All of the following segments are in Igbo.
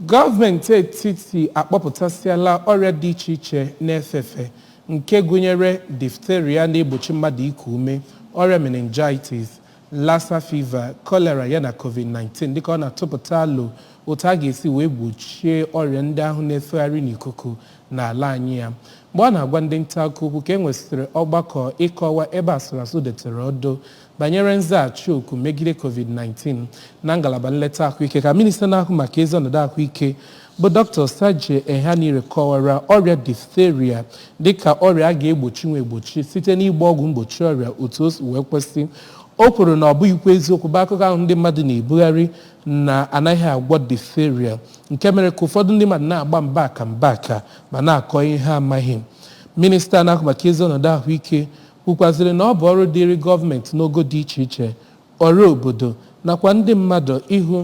Gọọmenti etiti akpọpụtasịala ọrịa dị iche iche na-efe-efe nke gụnyere diphtheria na-egbochi mmadụ iku ume, ọrịa meningitis, Lassa fever, cholera yana COVID-19 dịka ọ na-atụpụta alo otu a ga-esi wee gbochie ọrịa ndị ahụ na-efegharị n'ikuku n'ala anyị ya. Mgbe ọ na-agwa ndị nta akụkọ okwu ka e nwesịrị ọgbakọ ịkọwa ebe asụrasụ detere ọdụ banyere nzaghachi oku megide COVID-19 na ngalaba nleta ahụike ka minista na-ahụ maka ezi ọnọdụ ahụike bụ Dr. Saje Ehanire kọwara ọrịa diphtheria dịka ọrịa a ga-egbochi nwa egbochi site n'ịgba ọgwụ mgbochi ọrịa otu o wee kwesị. O kwuru na ọ bụghịkwa eziokwu bụ akụkọ ahụ ndị mmadụ na-ebugharị na anaghị agwọ diphtheria nke mere ka ụfọdụ ndị mmadụ na-agba mbaka ma na-akọ ihe ha amaghị. Minista na-ahụ maka ezi ọnọdụ ahụike kwukwaziri na ọ bụ ọrụ dịịrị gọọmenti n'ogo dị iche iche, ọrụ obodo nakwa ndị mmadụ ịhụ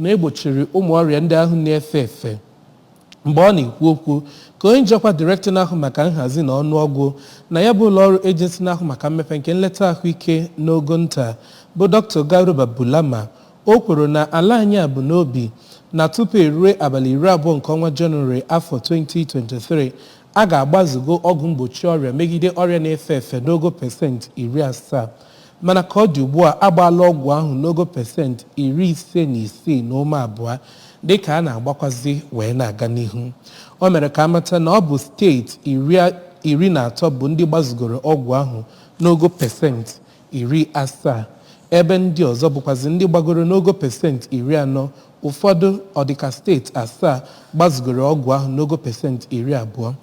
na egbochiri ụmụ ọrịa ndị ahụ na-efe efe. Mgbe ọ na-ekwu okwu ka onye njikwa direktọ na-ahụ maka nhazi na ọnụọgụ na ya bụ ụlọọrụ ejensi na-ahụ maka mmepe nke nleta ahụike n'ogo nta bụ Dr. Garuba Bulama, o kwuru na ala anyị a bụ n'obi na tupu eruo abalị 20 nke ọnwa Jenụwarị afọ 2023 a ga-agbazugo ọgwụ mgbochi ọrịa megide ọrịa na-efe efe n'ogo pasentị 70, mana ka ọ dị ugbu a agbaala ọgwụ ahụ n'ogo pasentị 56.2 dịka a na-agbakwazi wee na-aga n'ihu. O mere ka amata na ọ bụ steeti 13 bụ ndị gbazugoro ọgwụ ahụ n'ogo pasentị 70, ebe ndị ọzọ bụkwazi ndị gbagoro n'ogo pasentị 40. Ụfọdụ ọdịka steeti 7 gbazugoro ọgwụ ahụ n'ogo pasentị 20.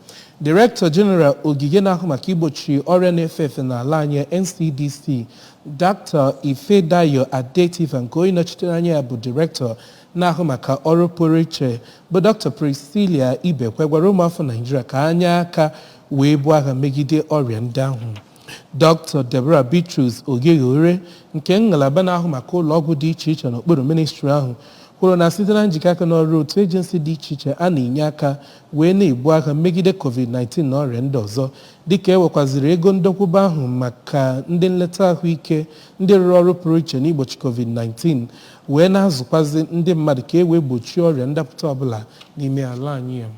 Director General ogige na-ahụ maka igbochi ọrịa na-efe efe n'ala anyị NCDC Dr. Efe-Efe Adetifa nke onye nọchitere anya ya bụ Director na-ahụ maka ọrụ pụrụ iche bụ Dr. Priscilla Ibekwe gwara ụmụafọ Naịjirịa ka ha nye aka wee buo agha megide ọrịa ndị ahụ. Dr. Deborah Bitrus Ogeghere nke ngalaba na-ahụ maka ụlọọgwụ dị iche iche n'okpuru ministri ahụ kwuru na site na njikọ aka n'ọrụ otu ejensi dị iche iche a na-enye aka wee na-ebu agha megide COVID-19 na ọrịa ndị ọzọ dịka ewekwaziri ego ndokwuba ahụ maka ndị nleta ahụike ndị rụrụ ọrụ pụrụ iche n'igbochi COVID-19 wee na-azụkwazi ndị mmadụ ka e wee gbochie ọrịa ndapụta ọbụla n'ime ala anyị ya.